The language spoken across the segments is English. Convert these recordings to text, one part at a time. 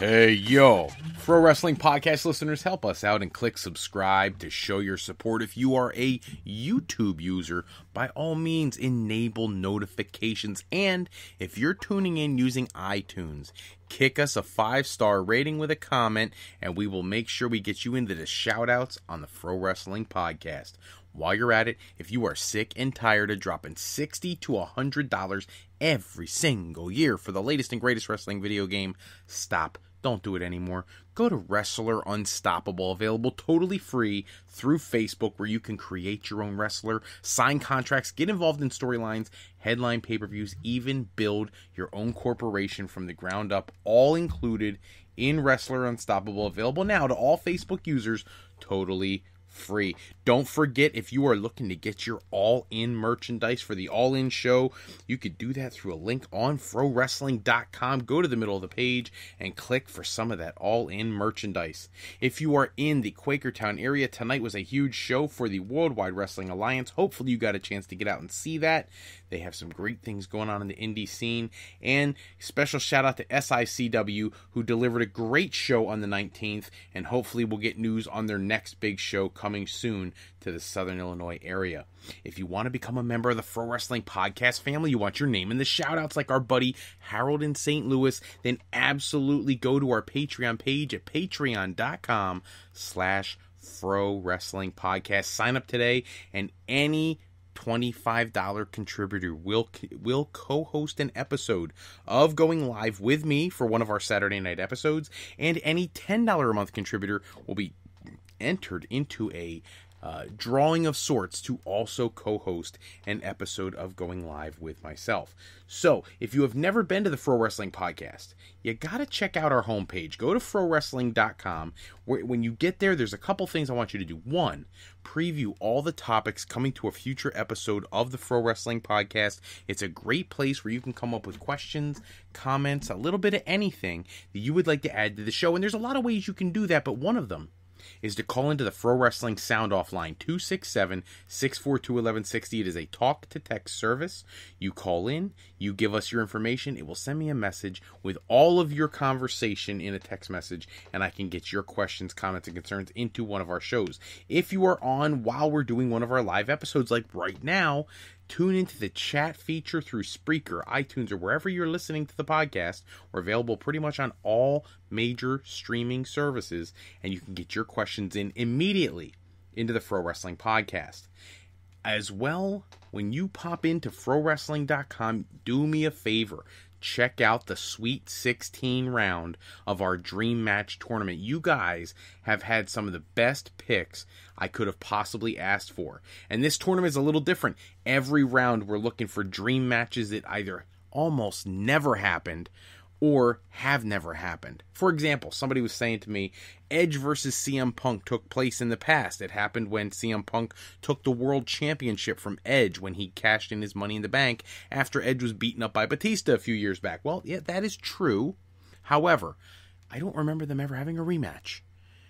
Hey, yo, Pro Wrestling Podcast listeners, help us out and click subscribe to show your support. If you are a YouTube user, by all means, enable notifications. And if you're tuning in using iTunes, kick us a 5-star rating with a comment, and we will make sure we get you into the shout-outs on the Pro Wrestling Podcast. While you're at it, if you are sick and tired of dropping $60 to $100 every single year for the latest and greatest wrestling video game, stop. Don't do it anymore. Go to Wrestler Unstoppable, available totally free through Facebook, where you can create your own wrestler, sign contracts, get involved in storylines, headline pay-per-views, even build your own corporation from the ground up, all included in Wrestler Unstoppable, available now to all Facebook users, totally free. Don't forget, if you are looking to get your all-in merchandise for the all-in show, you could do that through a link on frowrestling.com. Go to the middle of the page and click for some of that all-in merchandise. If you are in the Quakertown area, tonight was a huge show for the Worldwide Wrestling Alliance. Hopefully you got a chance to get out and see that. They have some great things going on in the indie scene. And special shout out to SICW, who delivered a great show on the 19th, and hopefully we'll get news on their next big show coming soon to the Southern Illinois area. If you want to become a member of the Pro Wrestling Podcast family, you want your name in the shout-outs like our buddy Harold in St. Louis, then absolutely go to our Patreon page at patreon.com/Pro Wrestling Podcast. Sign up today, and any $25 contributor will co-host an episode of Going Live with me for one of our Saturday night episodes, and any $10 a month contributor will be entered into a drawing of sorts to also co-host an episode of Going Live with myself. So, if you have never been to the Pro Wrestling Podcast, you gotta check out our homepage. Go to frowrestling.com. When you get there, there's a couple things I want you to do. One, preview all the topics coming to a future episode of the Pro Wrestling Podcast. It's a great place where you can come up with questions, comments, a little bit of anything that you would like to add to the show. And there's a lot of ways you can do that, but one of them is to call into the Pro Wrestling Sound Off line, 267-642-1160. It is a talk-to-text service. You call in, you give us your information, it will send me a message with all of your conversation in a text message, and I can get your questions, comments, and concerns into one of our shows. If you are on while we're doing one of our live episodes, like right now, tune into the chat feature through Spreaker, iTunes, or wherever you're listening to the podcast. We're available pretty much on all major streaming services, and you can get your questions in immediately into the Pro Wrestling Podcast. As well, when you pop into frowrestling.com, do me a favor. Check out the Sweet 16 round of our Dream Match tournament. You guys have had some of the best picks I could have possibly asked for. And this tournament is a little different. Every round we're looking for dream matches that either almost never happened or have never happened. For example, somebody was saying to me, Edge versus CM Punk took place in the past. It happened when CM Punk took the World Championship from Edge when he cashed in his Money in the Bank after Edge was beaten up by Batista a few years back. Well, yeah, that is true. However, I don't remember them ever having a rematch.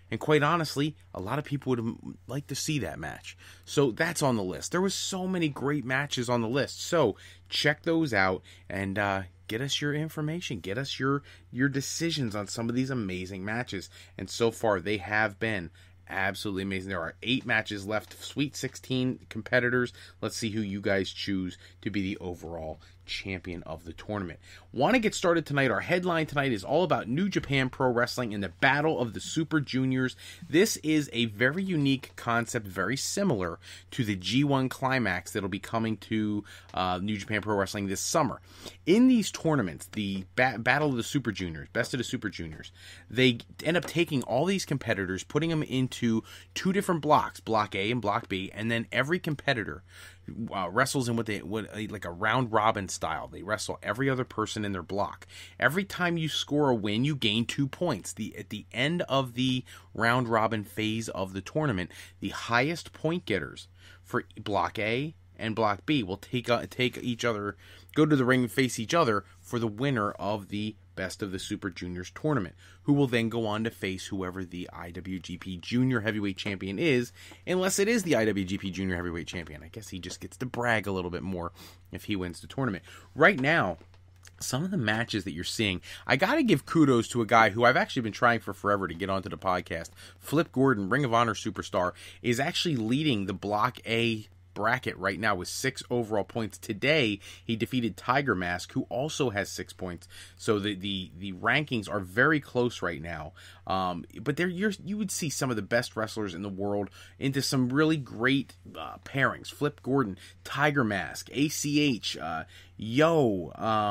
And quite honestly, a lot of people would have liked to see that match. So that's on the list. There was so many great matches on the list. So check those out and get us your information. Get us your decisions on some of these amazing matches. And so far, they have been absolutely amazing. There are 8 matches left. Sweet 16 competitors. Let's see who you guys choose to be the overall champion of the tournament. Want to get started tonight? Our headline tonight is all about New Japan Pro Wrestling and the Battle of the Super Juniors. This is a very unique concept, very similar to the G1 Climax that'll be coming to New Japan Pro Wrestling this summer. In these tournaments, the Battle of the Super Juniors, Best of the Super Juniors, they end up taking all these competitors, putting them into 2 different blocks, Block A and Block B, and then every competitor wrestles in what like a round robin style. They wrestle every other person in their block. Every time you score a win, you gain 2 points. At the end of the round robin phase of the tournament, the highest point getters for Block A and Block B will take each other, go to the ring and face each other for the winner of the Best of the Super Juniors tournament, who will then go on to face whoever the IWGP Junior Heavyweight Champion is, unless it is the IWGP Junior Heavyweight Champion. I guess he just gets to brag a little bit more if he wins the tournament. Right now, some of the matches that you're seeing, I got to give kudos to a guy who I've actually been trying for forever to get onto the podcast. Flip Gordon, Ring of Honor superstar, is actually leading the Block A bracket right now with 6 overall points. Today, he defeated Tiger Mask, who also has 6 points. So the rankings are very close right now. But there you would see some of the best wrestlers in the world into some really great pairings. Flip Gordon, Tiger Mask, ACH, Yoshinobu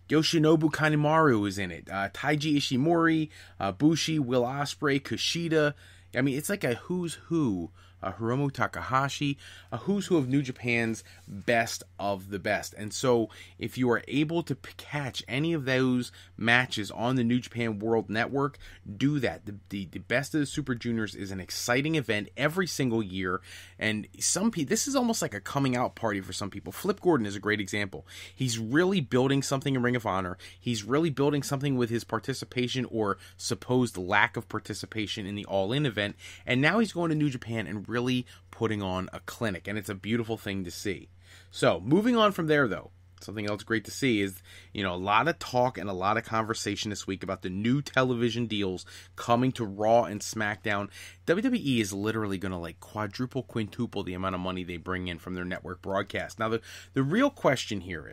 Kanemaru is in it. Taiji Ishimori, Bushi, Will Ospreay, Kushida. I mean, it's like a who's who. Hiromu Takahashi, a who's who of New Japan's best of the best. And so if you are able to catch any of those matches on the New Japan World Network, do that. The Best of the Super Juniors is an exciting event every single year. And some people, this is almost like a coming out party for some people. Flip Gordon is a great example. He's really building something in Ring of Honor. He's really building something with his participation or supposed lack of participation in the All In event. And now he's going to New Japan and really putting on a clinic, and it's a beautiful thing to see. So moving on from there, though, something else great to see is, a lot of talk and a lot of conversation this week about the new television deals coming to Raw and SmackDown. WWE is literally going to quadruple, quintuple the amount of money they bring in from their network broadcast. Now, the real question here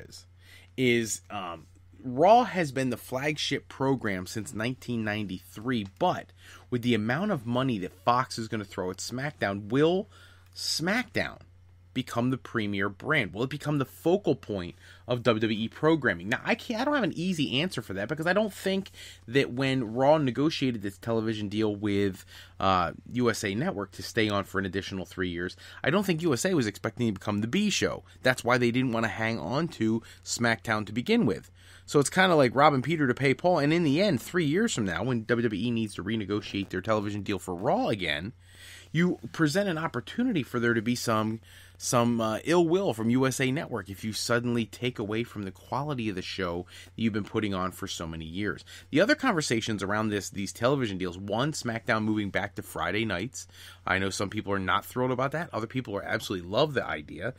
is Raw has been the flagship program since 1993, but with the amount of money that Fox is going to throw at SmackDown, will SmackDown become the premier brand? Will it become the focal point of WWE programming? Now, I don't have an easy answer for that, because I don't think that when Raw negotiated this television deal with USA Network to stay on for an additional 3 years, I don't think USA was expecting to become the B show. That's why they didn't want to hang on to SmackDown to begin with. So it's kind of like robbing Peter to pay Paul. And in the end, 3 years from now, when WWE needs to renegotiate their television deal for Raw again, you present an opportunity for there to be some ill will from USA Network if you suddenly take away from the quality of the show that you've been putting on for so many years. The other conversations around these television deals, one, SmackDown moving back to Friday nights. I know some people are not thrilled about that. Other people are absolutely love the idea.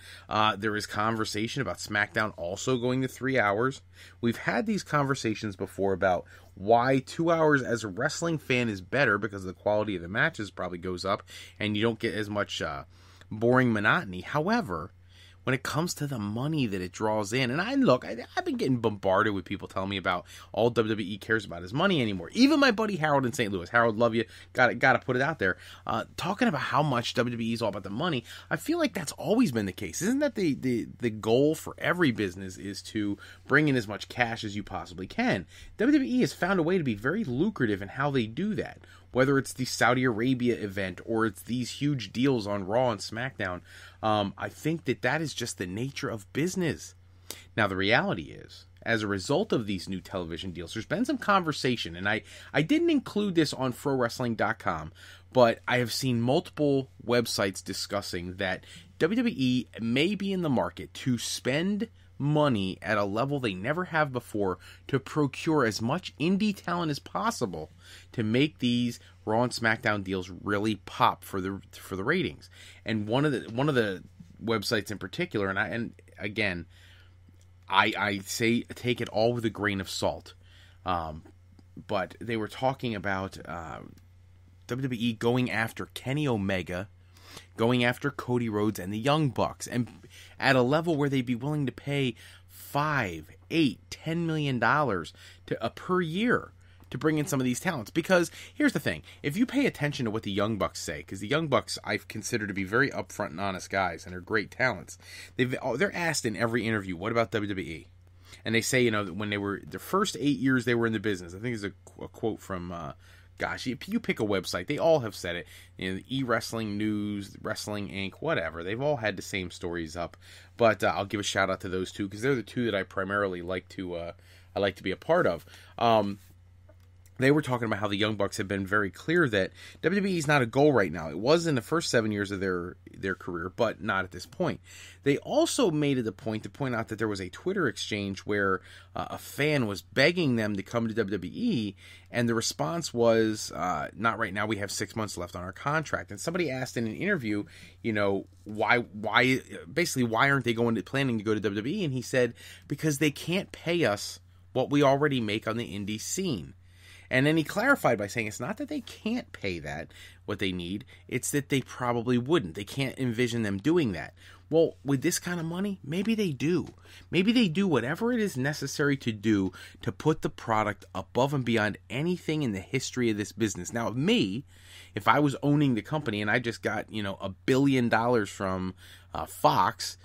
There is conversation about SmackDown also going to 3 hours. We've had these conversations before about why 2 hours as a wrestling fan is better, because the quality of the matches probably goes up and you don't get as much boring monotony. However, when it comes to the money that it draws in, and I've been getting bombarded with people telling me about all WWE cares about is money anymore. Even my buddy Harold in St. Louis, Harold, love you, got to put it out there, talking about how much WWE is all about the money. I feel like that's always been the case. Isn't that the goal for every business, is to bring in as much cash as you possibly can? WWE has found a way to be very lucrative in how they do that. Whether it's the Saudi Arabia event or it's these huge deals on Raw and SmackDown, I think that is just the nature of business. Now, the reality is, as a result of these new television deals, there's been some conversation, and I didn't include this on ProWrestling.com, but I have seen multiple websites discussing that WWE may be in the market to spend money at a level they never have before to procure as much indie talent as possible to make these Raw and SmackDown deals really pop for the ratings. And one of the websites in particular, and again, I say take it all with a grain of salt, but they were talking about WWE going after Kenny Omega, going after Cody Rhodes and the Young Bucks, and at a level where they'd be willing to pay $5, $8, $10 million per year to bring in some of these talents. Because here's the thing, if you pay attention to what the Young Bucks say, because the Young Bucks I've considered to be very upfront and honest guys, and they're great talents, they're asked in every interview, what about WWE? And they say, when they were, the first 8 years they were in the business, I think there's a quote from you pick a website, they all have said it. E-Wrestling News, Wrestling Inc., whatever. They've all had the same stories up. But I'll give a shout out to those two, because they're the two that I primarily like to be a part of. they were talking about how the Young Bucks have been very clear that WWE is not a goal right now. It was in the first 7 years of their career, but not at this point. They also made it a point to point out that there was a Twitter exchange where a fan was begging them to come to WWE, and the response was, not right now, we have 6 months left on our contract. And somebody asked in an interview, why aren't they planning to go to WWE? And he said, because they can't pay us what we already make on the indie scene. And then he clarified by saying it's not that they can't pay that, what they need, it's that they probably wouldn't. They can't envision them doing that. Well, with this kind of money, maybe they do. Maybe they do whatever it is necessary to do to put the product above and beyond anything in the history of this business. Now, if I was owning the company and I just got, $1 billion from Fox,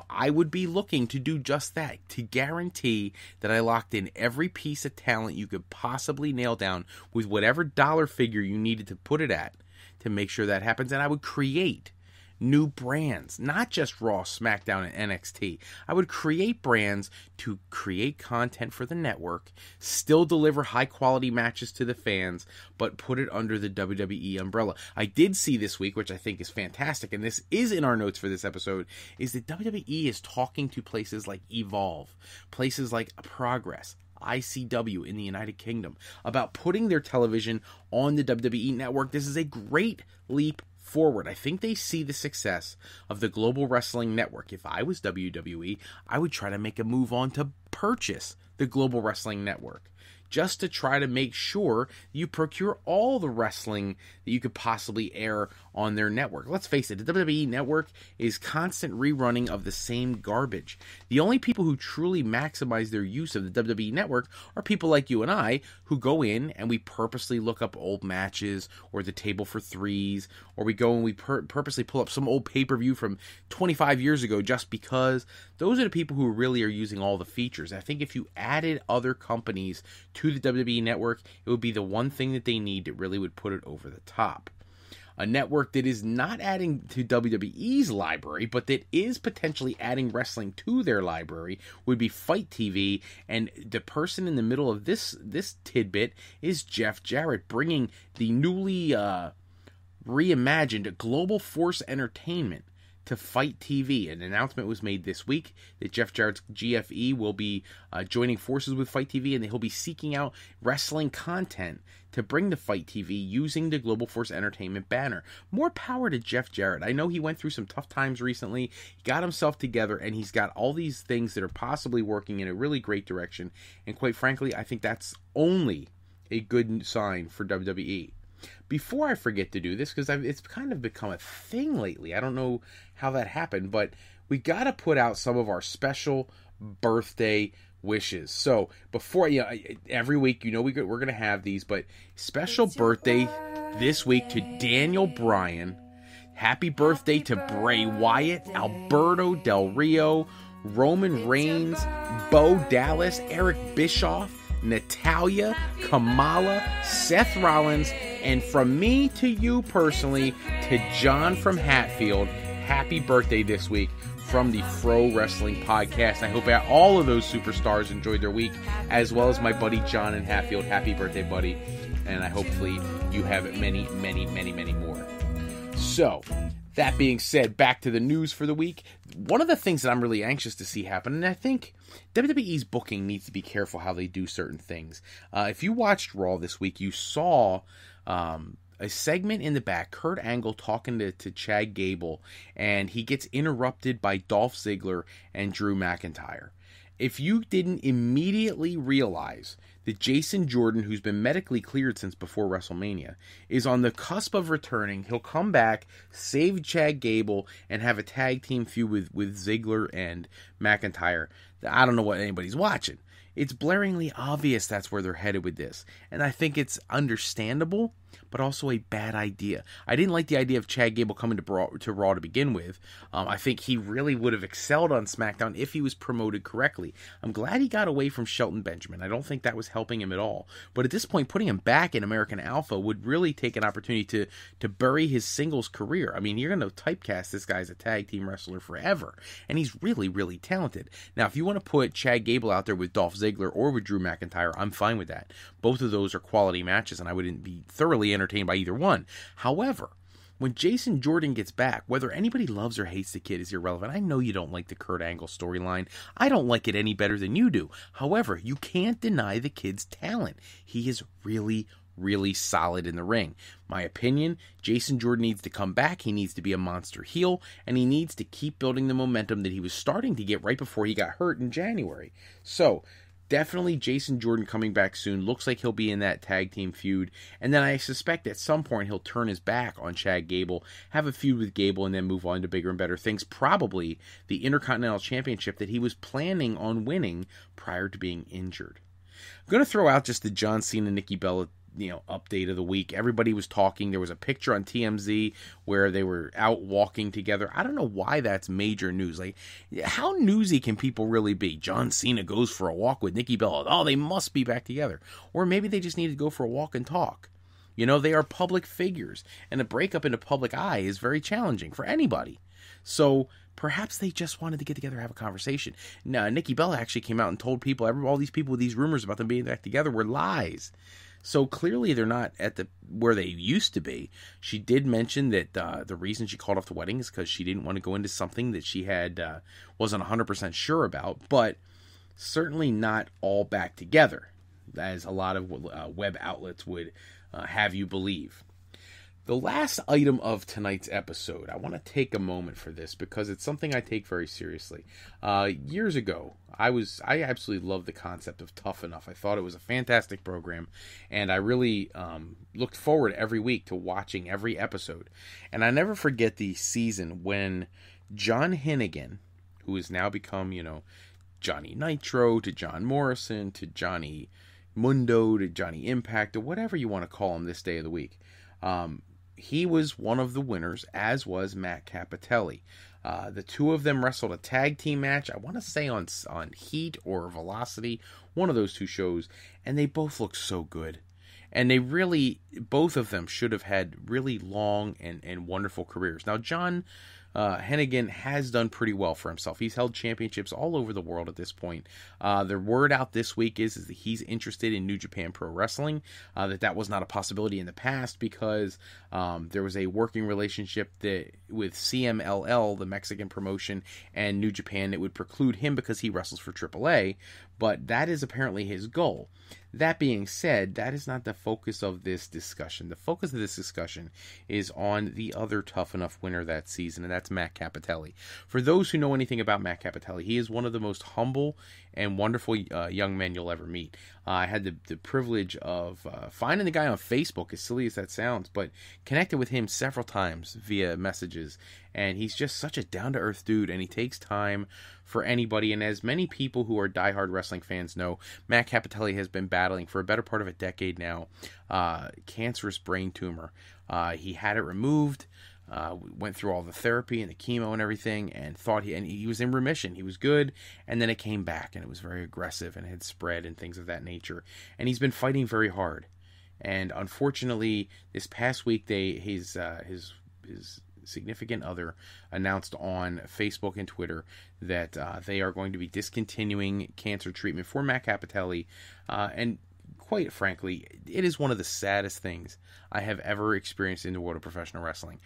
I would be looking to do just that, to guarantee that I locked in every piece of talent you could possibly nail down with whatever dollar figure you needed to put it at to make sure that happens. And I would create new brands, not just Raw, SmackDown, and NXT. I would create brands to create content for the network, still deliver high-quality matches to the fans, but put it under the WWE umbrella. I did see this week, which I think is fantastic, and this is in our notes for this episode, is that WWE is talking to places like Evolve, places like Progress, ICW in the United Kingdom, about putting their television on the WWE network. This is a great leap forward. I think they see the success of the Global Wrestling Network. If I was WWE, I would try to make a move on to purchase the Global Wrestling Network, just to try to make sure you procure all the wrestling that you could possibly air on their network. Let's face it, the WWE network is constant rerunning of the same garbage. The only people who truly maximize their use of the WWE network are people like you and I, who go in and we purposely look up old matches or the table for threes, or we go and we purposely pull up some old pay-per-view from 25 years ago just because. Those are the people who really are using all the features. I think if you added other companies to the WWE network, it would be the one thing that they need that really would put it over the top. A network that is not adding to WWE's library, but that is potentially adding wrestling to their library, would be Fight TV, and the person in the middle of this tidbit is Jeff Jarrett, bringing the newly reimagined Global Force Entertainment to Fight TV. An announcement was made this week that Jeff Jarrett's GFE will be joining forces with Fight TV, and he'll be seeking out wrestling content to bring to Fight TV using the Global Force Entertainment banner. More power to Jeff Jarrett. I know he went through some tough times recently. He got himself together, and he's got all these things that are possibly working in a really great direction. And quite frankly, I think that's only a good sign for WWE. Before I forget to do this, because it's kind of become a thing lately. I don't know how that happened, but we got to put out some of our special birthday wishes. So before, every week, we're going to have these, but special birthday this week to Daniel Bryan. Happy birthday to Bray Wyatt, Alberto Del Rio, Roman Reigns, Bo Dallas, Eric Bischoff, Natalya, Kamala, Seth Rollins, and from me to you personally, to John from Hatfield, happy birthday this week from the Fro Wrestling Podcast. I hope all of those superstars enjoyed their week, as well as my buddy John in Hatfield. Happy birthday, buddy. And hopefully you have many, many, many, many more. So, that being said, back to the news for the week. One of the things that I'm really anxious to see happen, and I think WWE's booking needs to be careful how they do certain things. If you watched Raw this week, you saw a segment in the back, Kurt Angle talking to Chad Gable, and he gets interrupted by Dolph Ziggler and Drew McIntyre. If you didn't immediately realize that Jason Jordan, who's been medically cleared since before WrestleMania, is on the cusp of returning, he'll come back, save Chad Gable, and have a tag team feud with Ziggler and McIntyre, I don't know what anybody's watching. It's blaringly obvious that's where they're headed with this. And I think it's understandable. but also a bad idea. I didn't like the idea of Chad Gable coming to Raw to begin with. I think he really would have excelled on SmackDown if he was promoted correctly. I'm glad he got away from Shelton Benjamin. I don't think that was helping him at all. But at this point, putting him back in American Alpha would really take an opportunity to bury his singles career. I mean, you're going to typecast this guy as a tag team wrestler forever. And he's really, really talented. Now, if you want to put Chad Gable out there with Dolph Ziggler or with Drew McIntyre, I'm fine with that. Both of those are quality matches, and I wouldn't be thoroughly entertained by either one. However, when Jason Jordan gets back, whether anybody loves or hates the kid is irrelevant. I know you don't like the Kurt Angle storyline. I don't like it any better than you do. However, you can't deny the kid's talent. He is really, really solid in the ring. My opinion, Jason Jordan needs to come back. He needs to be a monster heel, and he needs to keep building the momentum that he was starting to get right before he got hurt in January. So, definitely Jason Jordan coming back soon. Looks like he'll be in that tag team feud. And then I suspect at some point he'll turn his back on Chad Gable, have a feud with Gable, and then move on to bigger and better things. Probably the Intercontinental Championship that he was planning on winning prior to being injured. I'm going to throw out just the John Cena, Nikki Bella update of the week. Everybody was talking. There was a picture on TMZ where they were out walking together. I don't know why that's major news. Like, how newsy can people really be? John Cena goes for a walk with Nikki Bella. Oh, they must be back together. Or maybe they just need to go for a walk and talk. They are public figures, and a breakup in the public eye is very challenging for anybody. So perhaps they just wanted to get together and have a conversation. Now, Nikki Bella actually came out and told people, all these people with these rumors about them being back together were lies. So clearly they're not at where they used to be. She did mention that the reason she called off the wedding is because she didn't want to go into something that she wasn't 100% sure about, but certainly not all back together, as a lot of web outlets would have you believe. The last item of tonight's episode, I want to take a moment for this because it's something I take very seriously. Years ago, I absolutely loved the concept of Tough Enough. I thought it was a fantastic program, and I really looked forward every week to watching every episode. And I never forget the season when John Hennigan, who has now become, Johnny Nitro to John Morrison to Johnny Mundo to Johnny Impact or whatever you want to call him this day of the week, he was one of the winners, as was Matt Cappotelli. The two of them wrestled a tag team match, I want to say on Heat or Velocity, one of those two shows, and they both looked so good. And they really, both of them should have had really long and wonderful careers. Now, John Hennigan has done pretty well for himself. He's held championships all over the world at this point. The word out this week is that he's interested in New Japan Pro Wrestling, that was not a possibility in the past because there was a working relationship with CMLL, the Mexican promotion, and New Japan that would preclude him because he wrestles for AAA, but that is apparently his goal. That being said, that is not the focus of this discussion. The focus of this discussion is on the other Tough Enough winner that season, and that's Matt Cappotelli. For those who know anything about Matt Cappotelli, he is one of the most humble and wonderful young men you'll ever meet. I had the privilege of finding the guy on Facebook, as silly as that sounds, but connected with him several times via messages, and he's just such a down-to-earth dude, and he takes time for anybody. And as many people who are diehard wrestling fans know, Matt Cappotelli has been battling for a better part of a decade now cancerous brain tumor. He had it removed, went through all the therapy and the chemo and everything, and thought he was in remission. He was good, and then it came back, and it was very aggressive and had spread and things of that nature. And he's been fighting very hard. And unfortunately, this past week, his significant other announced on Facebook and Twitter that they are going to be discontinuing cancer treatment for Matt Cappotelli, and quite frankly, it is one of the saddest things I have ever experienced in the world of professional wrestling.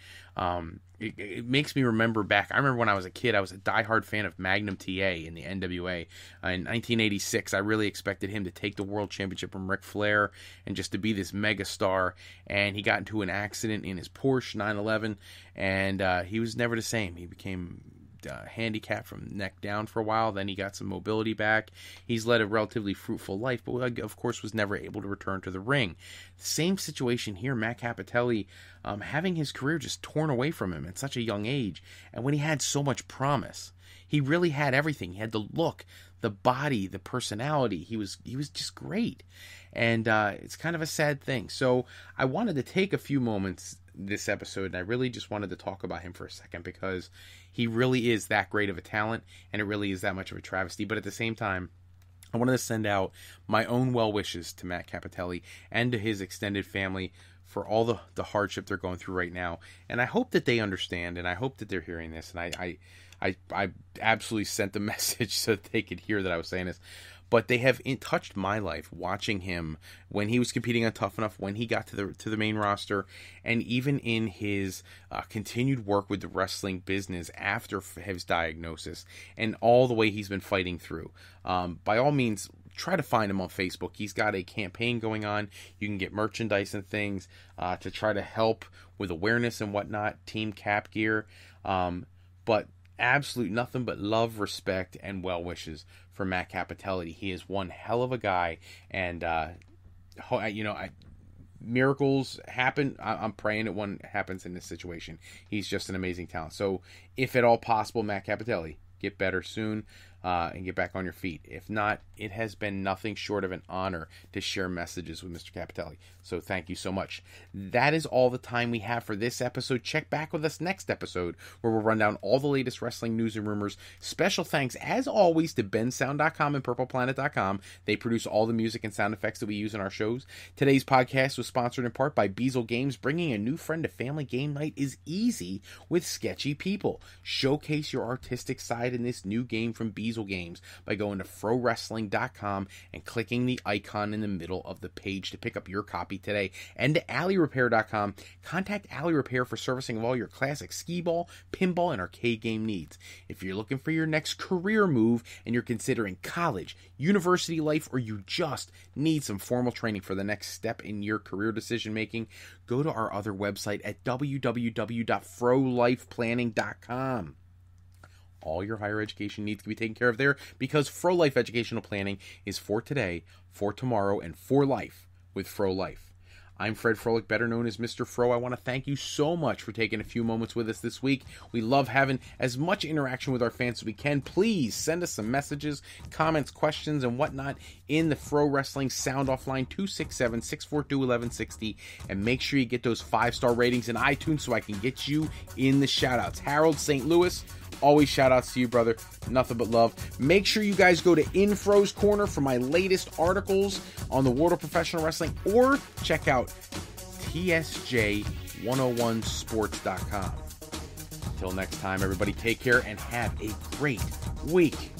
It makes me remember back. I remember when I was a kid, I was a diehard fan of Magnum TA in the NWA. In 1986, I really expected him to take the world championship from Ric Flair and just to be this mega star. And he got into an accident in his Porsche 911, and he was never the same. He became handicapped from neck down for a while. Then he got some mobility back. He's led a relatively fruitful life, but of course was never able to return to the ring. Same situation here. Matt Cappotelli having his career just torn away from him at such a young age, and when he had so much promise. He really had everything. He had the look, the body, the personality. He was just great. And it's kind of a sad thing. So I wanted to take a few moments this episode, and I really just wanted to talk about him for a second, because he really is that great of a talent, and it really is that much of a travesty. But at the same time, I wanted to send out my own well wishes to Matt Cappotelli and to his extended family for all the hardship they're going through right now. And I hope that they understand, and I hope that they're hearing this. And I absolutely sent the message so that they could hear that I was saying this. But they have touched my life, watching him when he was competing on Tough Enough, when he got to the main roster, and even in his continued work with the wrestling business after his diagnosis, and all the way he's been fighting through. By all means, try to find him on Facebook. He's got a campaign going on. You can get merchandise and things to try to help with awareness and whatnot. Team Cap Gear. But absolute nothing but love, respect, and well wishes for Matt Cappotelli. He is one hell of a guy, and miracles happen. I'm praying that one happens in this situation. He's just an amazing talent. So, if at all possible, Matt Cappotelli, get better soon. And get back on your feet. If not, it has been nothing short of an honor to share messages with Mr. Cappotelli. So thank you so much. That is all the time we have for this episode. Check back with us next episode, where we'll run down all the latest wrestling news and rumors. Special thanks, as always, to bensound.com and purpleplanet.com. They produce all the music and sound effects that we use in our shows. Today's podcast was sponsored in part by Beazle Games. Bringing a new friend to family game night is easy with Sketchy People. Showcase your artistic side in this new game from Beazle Games by going to frowrestling.com and clicking the icon in the middle of the page to pick up your copy today. And to alleyrepair.com, contact Alley Repair for servicing of all your classic skee-ball, pinball, and arcade game needs. If you're looking for your next career move and you're considering college, university life, or you just need some formal training for the next step in your career decision making, go to our other website at www.frolifeplanning.com. All your higher education needs can be taken care of there, because Fro Life Educational Planning is for today, for tomorrow, and for life with Fro Life. I'm Fred Froelich, better known as Mr. Fro. I want to thank you so much for taking a few moments with us this week. We love having as much interaction with our fans as we can. Please send us some messages, comments, questions, and whatnot in the Fro Wrestling Sound Off line 267-642-1160, and make sure you get those 5-star ratings in iTunes so I can get you in the shoutouts. Harold St. Louis, always shout outs to you, brother. Nothing but love. Make sure you guys go to Infro's Corner for my latest articles on the world of professional wrestling, or check out TSJ101sports.com. Until next time, everybody, take care and have a great week.